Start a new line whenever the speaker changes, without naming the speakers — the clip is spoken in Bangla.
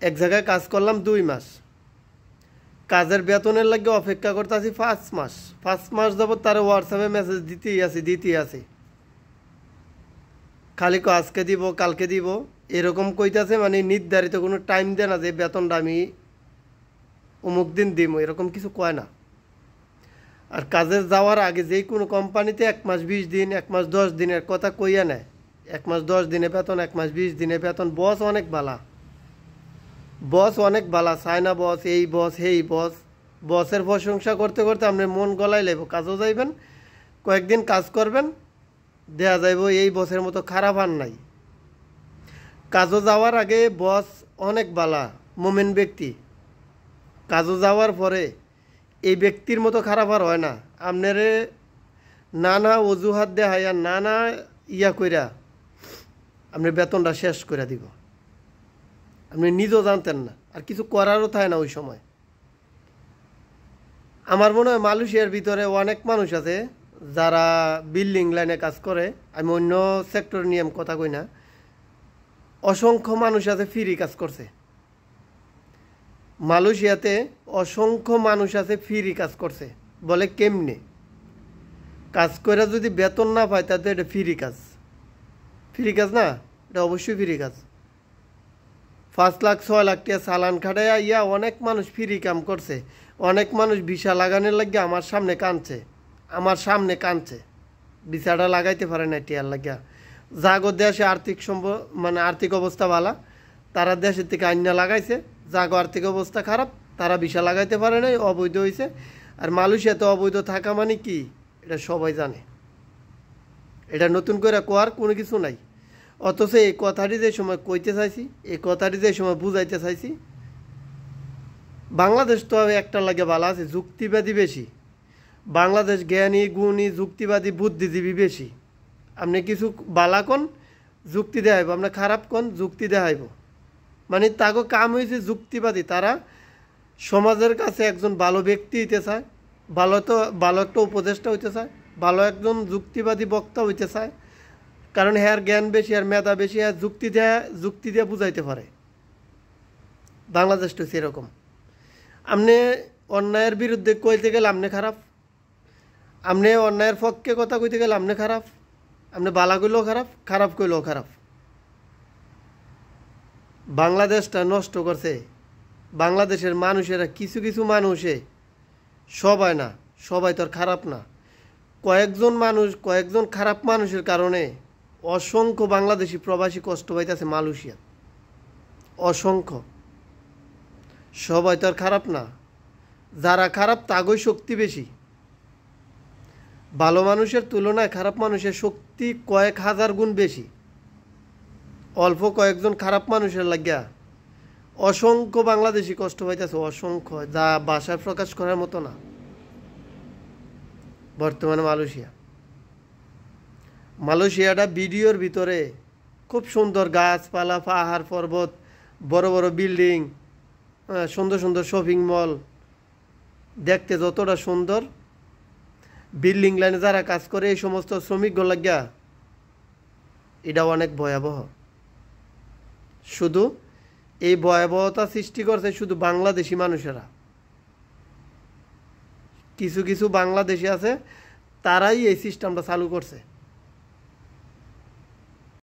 এক জায়গায় কাজ করলাম 2 মাস, কাজের বেতনের লাগে অপেক্ষা করতে আছি 5 মাস। 5 মাস যাবত তারা হোয়াটসঅ্যাপে মেসেজ দিতেই আছি, খালি আজকে দিব কালকে দিব এরকম কইতাছে, মানে নির্ধারিত কোনো টাইম দেয় না যে বেতনটা আমি অমুক দিন দিব, এরকম কিছু কয় না। আর কাজে যাওয়ার আগে যেই কোনো কোম্পানিতে 1 মাস 20 দিন 1 মাস 10 দিনের কথা কইয়া নেয়, 1 মাস 10 দিনে বেতন, 1 মাস 20 দিনে বেতন। বস অনেক বালা, বস অনেক বালা, চায়না বস, এই বস এই বস। বসের প্রশংসা করতে করতে আপনার মন গলায় লাগবে, কাজও যাইবেন, কয়েকদিন কাজ করবেন, দেয়া যাইব এই বসের মতো খারাপ আর নাই। কাজও যাওয়ার আগে বস অনেক বালা, মোমেন ব্যক্তি। কাজও যাওয়ার পরে এই ব্যক্তির মতো খারাপ আর হয় না। আপনারে নানা অজুহাত দেখাইয়া নানা ইয়া কইরা আপনার বেতনটা শেষ করে দিব, আপনি নিজেও জানতেন না, আর কিছু করারও থাকে না ওই সময়। আমার মনে হয় মালয়েশিয়ার ভিতরে অনেক মানুষ আছে যারা বিল্ডিং লাইনে কাজ করে, আমি অন্য সেক্টর নিয়ে কথা কই না, অসংখ্য মানুষ আছে ফ্রি কাজ করছে। মালয়েশিয়াতে অসংখ্য মানুষ আছে ফ্রি কাজ করছে। বলে কেমনে কাজ করে যদি বেতন না পায় তাতে এটা ফ্রি কাজ? ফ্রি কাজ না, এটা অবশ্যই ফ্রি কাজ। 5 লাখ 6 লাখ টাকা চালান খাটাইয়া ইয়া অনেক মানুষ ফ্রি কাম করছে। অনেক মানুষ ভিসা লাগানোর লাগে আমার সামনে কাঁদছে, ভিসাটা লাগাইতে পারে না টিয়ার লাগিয়া। জাগো দেশে আর্থিক অবস্থা ভালো, তারা দেশের থেকে আইনা লাগাইছে। জাগো আর্থিক অবস্থা খারাপ, তারা ভিসা লাগাইতে পারে নাই, অবৈধ হয়েছে। আর মালয়েশিয়াতে অবৈধ থাকা মানে কি এটা সবাই জানে, এটা নতুন করে কোয়ার কোনো কিছু নাই। অথচ এই কথাটি যে সময় কইতে চাইছি, এই কথাটি যে সময় বুঝাইতে চাইছি, বাংলাদেশ তো একটা লাগে ভালো আছে, যুক্তিবাদী বেশি। বাংলাদেশ জ্ঞানী গুণী যুক্তিবাদী বুদ্ধিজীবী বেশি। আপনি কিছু বালা কোন যুক্তি দেখাইব, আপনার খারাপ কোন যুক্তি দেখাইব। মানে তাকে কাম হয়েছে যুক্তিবাদী। তারা সমাজের কাছে একজন ভালো ব্যক্তি হইতে চায়, ভালো একটা উপদেষ্টা হইতে চায়, ভালো একজন যুক্তিবাদী বক্তা হইতে চায়। কারণ হ্যার জ্ঞান বেশি আর মেধা বেশি, আর যুক্তি দিয়ে বুঝাইতে পারে। বাংলাদেশটা হচ্ছে এরকম। আপনি অন্যায়ের বিরুদ্ধে কইতে গেলে আপনি খারাপ, আপনি অন্যায়ের পক্ষে কথা কইতে গেলে আপনি খারাপ, আপনি বালা কইলেও খারাপ, খারাপ কইলেও খারাপ। বাংলাদেশটা নষ্ট করছে বাংলাদেশের মানুষেরা। কিছু কিছু মানুষে, সবাই না, সবাই তো আর খারাপ না। কয়েকজন খারাপ মানুষের কারণে অসংখ্য বাংলাদেশি প্রবাসী কষ্ট পাইতেছে মালয়েশিয়া, অসংখ্য। সবাই তো আর খারাপ না, যারা খারাপ তাগই শক্তি বেশি। ভালো মানুষের তুলনায় খারাপ মানুষের শক্তি কয়েক হাজার গুণ বেশি। অল্প কয়েকজন খারাপ মানুষের লাগিয়া অসংখ্য বাংলাদেশি কষ্ট পাইতেছে, অসংখ্য, যা ভাষায় প্রকাশ করার মতো না। বর্তমানে মালয়েশিয়াটা ভিডিওর ভিতরে খুব সুন্দর, গাছপালা, পাহাড় পর্বত, বড় বড় বিল্ডিং, সুন্দর সুন্দর শপিং মল, দেখতে যতটা সুন্দর, বিল্ডিং লাইনে যারা কাজ করে এই সমস্ত শ্রমিকগুলো লাগিয়া এটা অনেক ভয়াবহ। শুধু এই ভয়াবহতা সৃষ্টি করছে শুধু বাংলাদেশি মানুষেরা। কিছু কিছু বাংলাদেশি আছে, তারাই এই সিস্টেমটা চালু করছে।